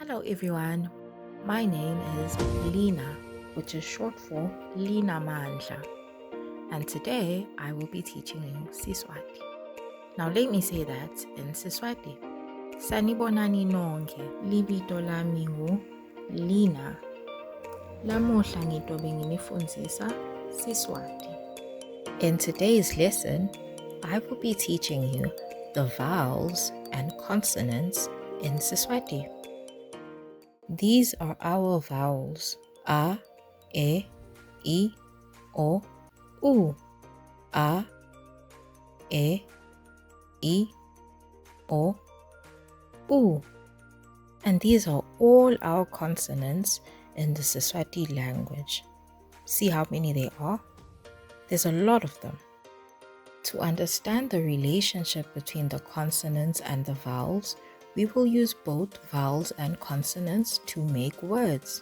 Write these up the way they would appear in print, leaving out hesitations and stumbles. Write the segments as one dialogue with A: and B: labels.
A: Hello everyone, my name is Lina, which is short for Lina Mandla, and today I will be teaching you Siswati. Now let me say that in Siswati. Sanibonani nonke, libito lami ngu Lina. Lamuhla ngitobe nginifundzisa Siswati. In today's lesson, I will be teaching you the vowels and consonants in Siswati. These are our vowels: a, e, I, o, u. A, e, I, o, u. And these are all our consonants in the Siswati language. See how many there are? There's a lot of them. To understand the relationship between the consonants and the vowels, we will use both vowels and consonants to make words.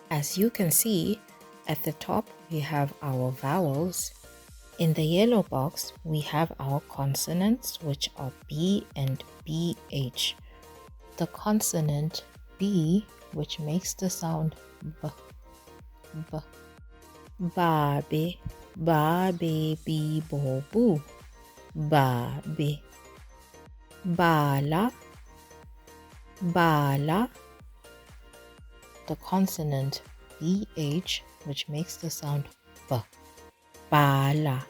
A: As you can see, at the top we have our vowels. In the yellow box, we have our consonants, which are B and BH. The consonant B, which makes the sound B, B. Babe, babe, bi, bo, boo. Babe. Bala, bala. The consonant BH, which makes the sound B. Bala.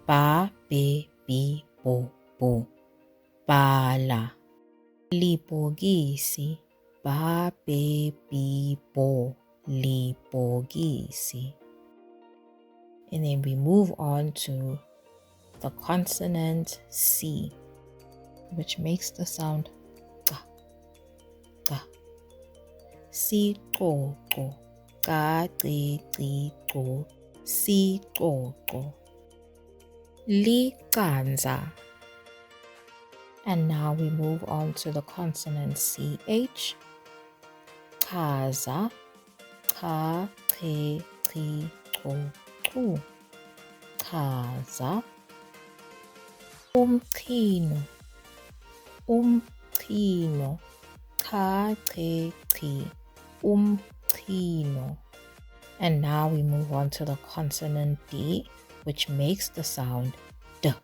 A: Ba, be, bi, bo, bo. Bala. Libogisi. Ba, be, bi, bo. Libogisi. And then we move on to the consonant C, which makes the sound ka, ka. Si, ko, ko. Ka, ci, ko. Si, ko. Li, kanza. And now we move on to the consonant CH. Kaza. Ka, ke, ko. Kaza. Umqhino. Cha, umqhino. And now we move on to the consonant D, which makes the sound D.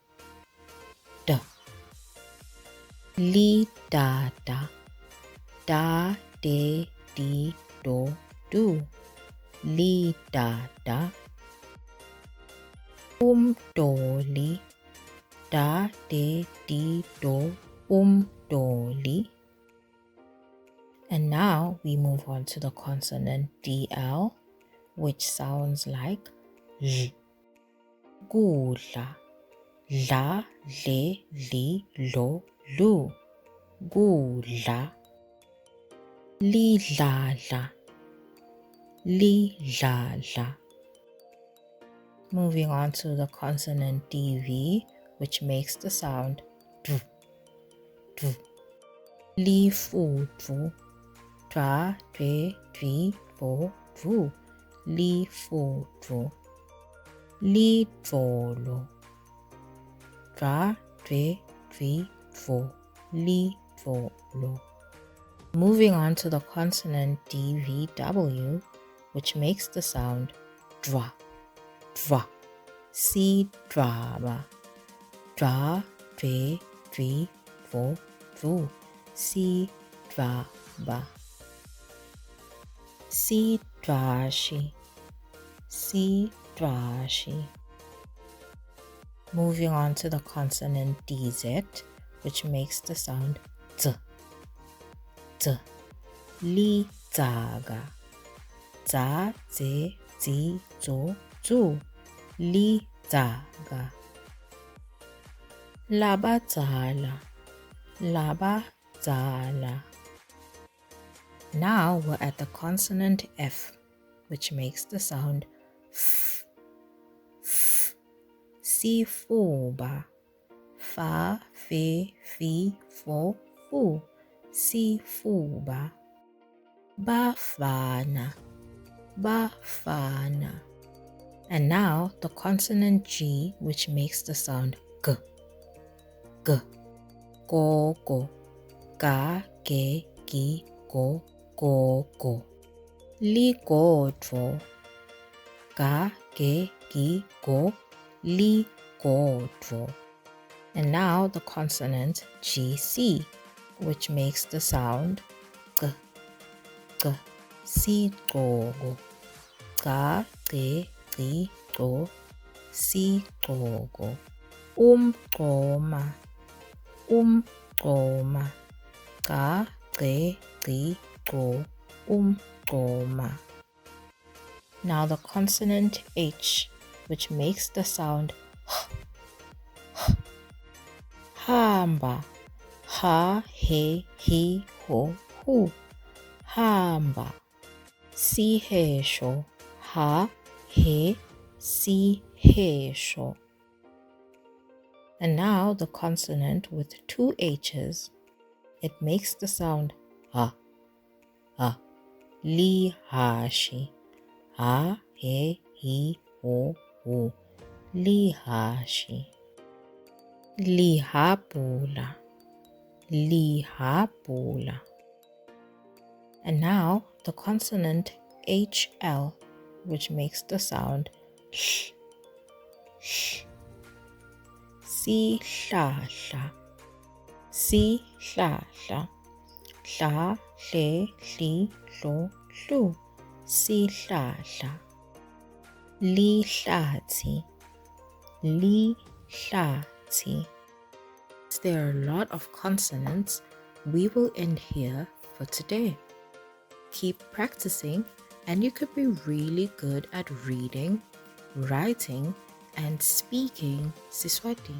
A: D. Li, da. Da, de, di, do, do. Li, da. Umdoli. Da, de, di, do, umdoli. And now we move on to the consonant DL, which sounds like L. Gudla. La, le, li, lo, lu. Gudla. Lidladla. Lidladla. Moving on to the consonant DV, which makes the sound D. D. Lifudvu. Dwa, dwe, dwi, vo, vu. Lifudvu. Lidvolo. Dwa, dwe, dwi, vo. Lidvolo. Moving on to the consonant DVW, which makes the sound dwa. Dwa. Si, drama. Dwa, dwe, dwi, vo, vu. Si, draba. Si, drashi. Si, drashi. Moving on to the consonant DZ, which makes the sound Z. Z. Li, zaga. Za, ze, zi, zo, zu. Li, zaga. Labadzala. Labadzala. Now we're at the consonant F, which makes the sound F. F. Sifuba. Fa, fe, fi, fo, fu. Sifuba. Bafana. Bafana. And now the consonant G, which makes the sound G. G. Go, go. Ga, ge, gi, go, go, go. Ligodvo. Ga, ge, gi, go. Ligodvo. And now the consonant GC, which makes the sound g, g. Sigcoco. Ga, ge, gi, go. Sigcoco. Umgcoma. Umgcoma. Ga, ge, gi, go. Umgcoma. Now the consonant H, which makes the sound h. Hamba. Ha, he, hi, ho, hu. Hamba. Sihesho. Ha, he, sihesho. And now the consonant with two H's, it makes the sound ha, ha. Lihashi. Ha, he, hi, ho, hu. Lihashi. Lihabula. Lihabula. And now the consonant HL, which makes the sound sh, sh. Sihlahla. Sihlahla. Hla, hle, hli, hlo, hlu. Sihlahla. Lihlathi. Lihlathi. There are a lot of consonants. We will end here for today. Keep practicing and you could be really good at reading, writing, and speaking Siswati.